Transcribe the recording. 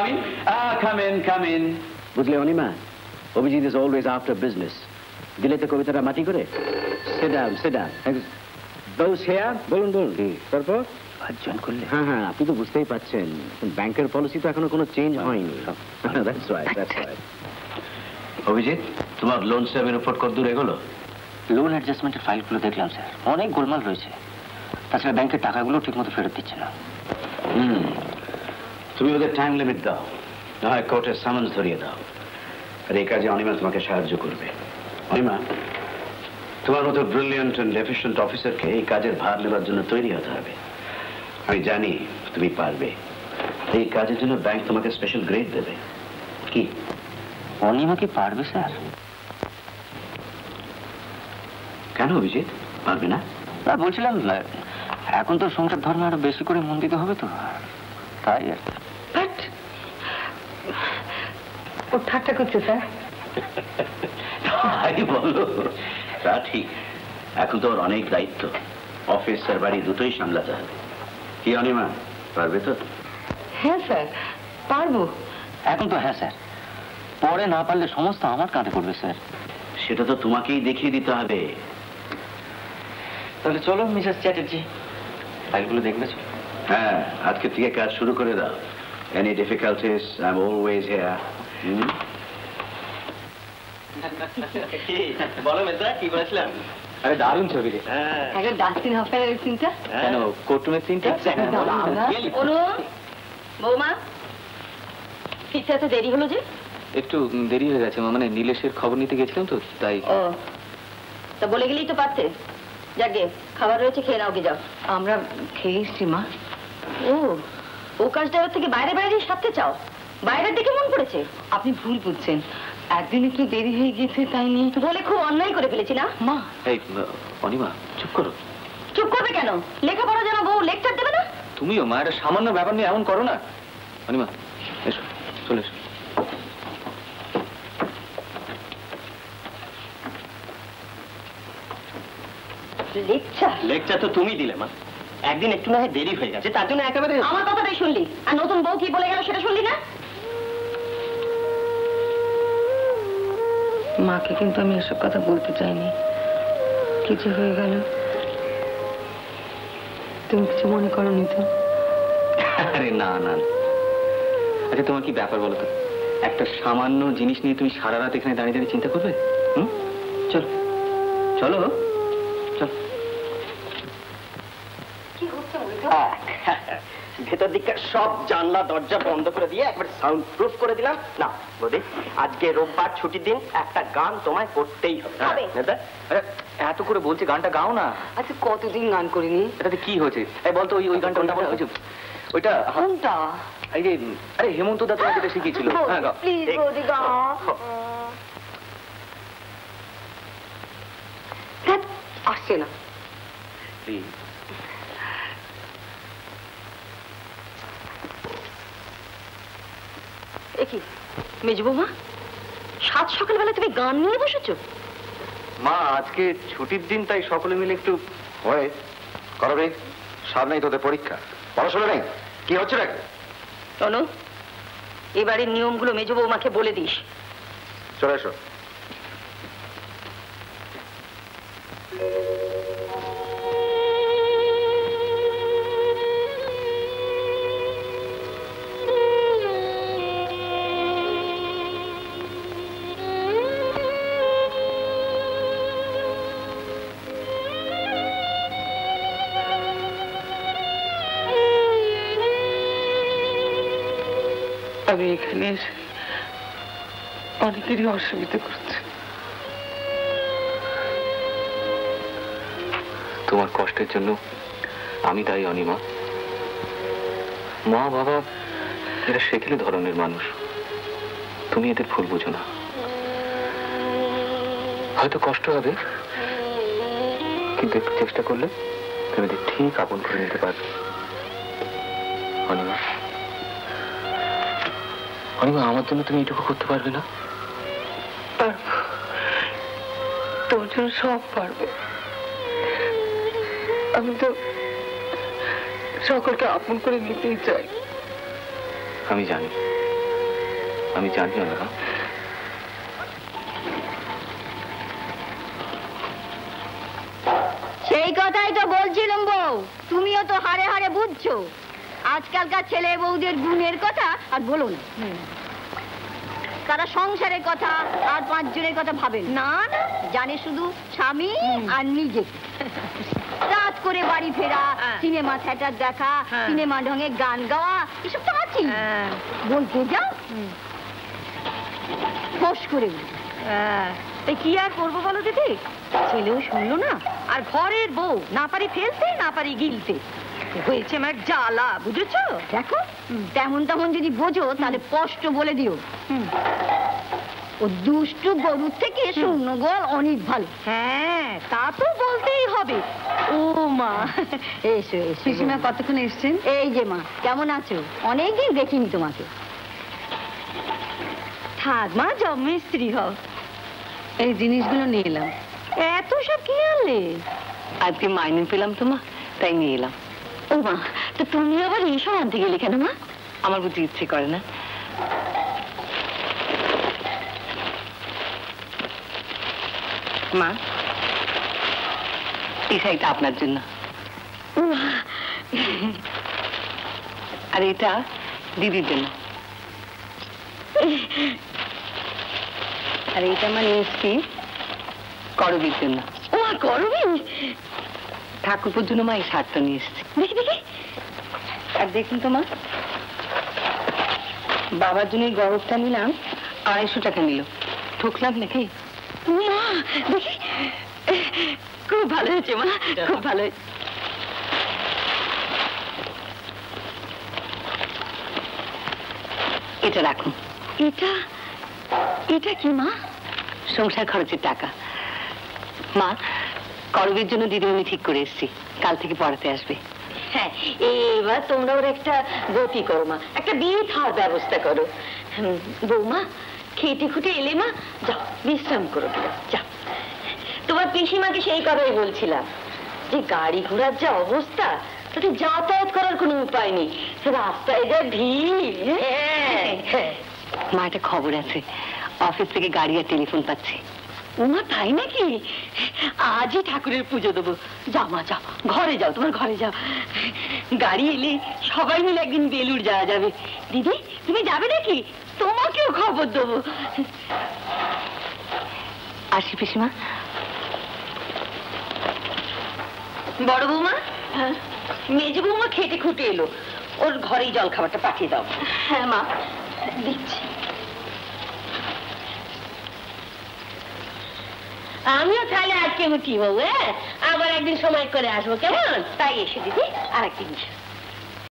come in? Come in, come in. বুঝলে Anima, Abhijit is always after business. দিলে তো কবিতাটা মাটি করে। Sit down, sit down. Those here, বলুন বলুন। তারপর জয়েন করলে? হ্যাঁ, আপনি তো বুঝতেই পাচ্ছেন ব্যাংকের পলিসি তো এখনো কোনো চেঞ্জ হয়নি। That's right, that's right. Abhijit, তোমার লোন সেভের রিপোর্ট কত দূর এগোলো? লোন অ্যাডজাস্টমেন্টের ফাইলগুলো দেখলাম স্যার, অনেক গোলমাল রয়েছে। তাছাড়া ব্যাংকের টাকাগুলো ঠিকমতো ফেরত দিচ্ছে না। তুমি ওদের টাইম লিমিট দাও, না হয় কোর্টের সামান্স ধরিয়ে দাও। আর এই কাজে অনিমা তোমাকে সাহায্য করবে। অনিমা, তোমার মতো ব্রিলিয়েন্ট অ্যান্ড এফিশিয়েন্ট অফিসারকে এই কাজের ভার নেবার জন্য তৈরি হতে হবে। আমি জানি তুমি পারবে। এই কাজের জন্য ব্যাংক তোমাকে স্পেশাল গ্রেড দেবে। কি অনিমা কি পারবে স্যার? কেন অভিজিৎ পারবে না? বলছিলাম এখন তো সংসার ধর্মে আরো বেশি করে মন দিতে হবে তো, তাই আর কি। ও ঠাট্টা করছে স্যার। তাই বলো? তা ঠিক, এখন তো ওর অনেক দায়িত্ব, অফিস আর বাড়ি দুটোই সামলাতে হবে। কি অনিমা, পারবে তো? হ্যাঁ স্যার, পারবো। এখন তো হ্যাঁ স্যার, পরে না পারলে সমস্ত আমার কাঁধে পড়বে স্যার। সেটা তো তোমাকেই দেখিয়ে দিতে হবে। তাহলে চলো মিসেস চ্যাটার্জি, ফাইলগুলো দেখবে? হ্যাঁ, আজকে থেকে কাজ শুরু করে দাও। Any difficulties, I'm always here. বলো মেজরা, কি করেছিলাম? আরে দারুণ ছবি রে। একটা ডাস্টিন হফম্যানের সিনটা। কেন, কোর্টরুমের সিনটা? অনু, বৌমা, ফিরতে এত দেরি হলো যে? একটু দেরি হয়ে গেছে, মানে নীলেশের খবর নিতে গেছিলাম তো, তাই। ও, তা বলে গেলেই তো পারতে। যাকে খাবার রয়েছে খেয়ে নাও, কি যাও। আমরা খেয়ে এসছি মা। ও কাজটা থেকে বাইরে বাইরে সারতে চাও? বাইরের দিকে মন পড়েছে? আপনি ভুল বুঝছেন, একদিন একটু দেরি হয়ে গেছে তাই নিয়ে বলে খুব অন্যায় করে ফেলেছি না মা? এই অনিমা, চুপ করো। চুপ করবে কেন? লেখাপড়া যেন বউ লেকচার দেবে না? তুমিও মায়ের সামান্য ব্যাপার নিয়ে এমন করো না। অনিমা এসো, চলে এসো। লেকচার তো তুমি দিলে মা, একদিন একটু না হয় দেরি হয়ে গেছে, তার জন্য একেবারে। আমার কথাটাই শুনলি, আর নতুন বউ কি বলে গেল সেটা শুনলি না? মাকে কিন্তু আমি এসব কথা বলতে চাইনি, কিছু হয়ে গেল। তুমি কিছু মনে করোনি তো? আরে না না। আচ্ছা তোমার কি ব্যাপার বলো তো, একটা সামান্য জিনিস নিয়ে তুমি সারা রাত এখানে দাঁড়িয়ে দাঁড়িয়ে চিন্তা করবে? চলো চলো চলো। ভেতর দিককার সব জানলা দরজা বন্ধ করে দিয়ে একবার সাউন্ড প্রুফ করে দিলাম। না বৌদি, আজকে রোববার ছুটির দিন, একটা গান তোমায় করতেই হবে। এত করে বলছি গানটা গাও না। আচ্ছা কতদিন গান করিনি। এটাতে কি হয়েছে? এই বলতো ওই গানটা ওইটা কোনটা? এই যে আরে হেমন্ত দা তোমাকে যেটা শিখিয়েছিল। হ্যাঁ গাও প্লিজ বৌদি গাও। আসছে না। কি মেজো বৌমা, সাত সকালবেলা তুমি গান নিয়ে বসেছো? মা আজকে ছুটির দিন, তাই সকলে মিলে একটু হয় করবে। সামনেই তোদের পরীক্ষা, পড়াশোনা নেই, কি হচ্ছে নাকি? শোনো, এবারের নিয়মগুলো মেজো বৌমাকে বলে দিস। চলে এসো। আমি এখানে এসে অনেকেরই অসুবিধা করছে। তোমার কষ্টের জন্য আমি দায়ী অনিমা। মা বাবা এরা সেকেলে ধরনের মানুষ, তুমি এদের ভুল বুঝো না। হয়তো কষ্ট হবে, কিন্তু একটু চেষ্টা করলে তুমি এদের ঠিক আপন করে নিতে পারবে। অনিমা, অনিমা, আমার জন্য তুমি এটুকু করতে পারবে না? পারবো, তোর জন্য সব পারবো। আমি তো সকলকে আপন করে নিতেই চাই। আমি জানি, আমি জানি অনিমা। সেই কথাই তো বলছিলাম বউ, তুমিও তো হাড়ে হাড়ে বুঝছো আজকালকার ছেলে বউদের গুণের কথা আর বলো না। তারা সংসারের কথা আর 5 জনের কথা ভাবে না, না জানে শুধু স্বামী আর নিজে। রাত করে বাড়ি ফেরা, সিনেমা থিয়েটার দেখা, সিনেমা ঢঙে গান গাওয়া, এসব তো আছেই। বলতে যাও ফস করে কি আর করবো বলো দিদি, ছেলেও শুনলো না আর ঘরের বউ না পারি ফেলতে না পারি গিলতে, হয়েছে আমার জ্বালা, বুঝেছো? দেখো তেমন তেমন যদি বোঝো তাহলে স্পষ্ট বলে দিও, ও দুষ্টু গরুর থেকে শূন্য গোয়াল অনেক ভালো। হ্যাঁ তা তো বলতেই হবে। ও মা এসো এসো। পিসিমা কতক্ষণ এসছেন? এই যে মা, কেমন আছো? অনেকদিন দেখিনি তোমাকে। থাক মা, জন্মে স্ত্রী হও। এই জিনিসগুলো নিয়ে এলাম। এত সব কি আনলে? আজকে মাইনে পেলাম তো মা, তাই নিয়ে এলাম। ও মা, তো তুমি আবার এইসব আনতে গেলে কেন মা? আমার বুঝতে ইচ্ছে করে না। মা, এই শাড়িটা আপনার জন্য, আর এটা দিদির জন্য, আর এটা আমার নিয়েছি করবীর জন্য। ও মা, করবী? ঠাকুরপুর জন্য মা এই শার্টটা নিয়ে এসেছি। দেখি দেখি। আর দেখুন তো মা, বাবার জন্য এই গরবটা নিলাম, 250 টাকা নিল। ঠকলাম নাকি? মা দেখি, খুব ভালো হয়েছে মা, খুব ভালো হয়েছে। এটা রাখুন। এটা এটা কি মা? সংসার খরচের টাকা মা। করবীর জন্য দিদিমণি ঠিক করে এসেছি, কাল থেকে পড়াতে আসবে। হ্যাঁ, এবার তোমরা ওর একটা গতি করো মা, একটা বিয়ে খাওয়ার ব্যবস্থা করো। বৌমা খেটে খুটে এলে মা, যাও বিশ্রাম করো, যাও। তোমার পিসিমাকে সেই কথাই বলছিলাম যে গাড়ি ঘোড়ার যা অবস্থা, তাতে যাতায়াত করার কোনো উপায় নেই, রাস্তায় যা ভিড়। মা, একটা খবর আছে, অফিস থেকে গাড়ি আর টেলিফোন পাচ্ছি। ওমা তাই নাকি? আজই ঠাকুরের পুজো দেবো। যাও মা, যাও, ঘরে যাও, তোমার ঘরে যাও। গাড়ি এলে সবাই মিলে একদিন বেলুড় যাওয়া যাবে। দিদি তুমি যাবে নাকি? তোমাকেও খবর দেবো। আসি পিসিমা। বড় বৌমা, মেজ বৌমা খেটে খুটে এলো, ওর ঘরেই জল খাবারটা পাঠিয়ে দাও। হ্যাঁ মা, দিচ্ছি। আমিও তাহলে আজকে উঠি বউ, আবার একদিন সময় করে আসবো, কেমন? তাই এসে দিদি, আর একদিন।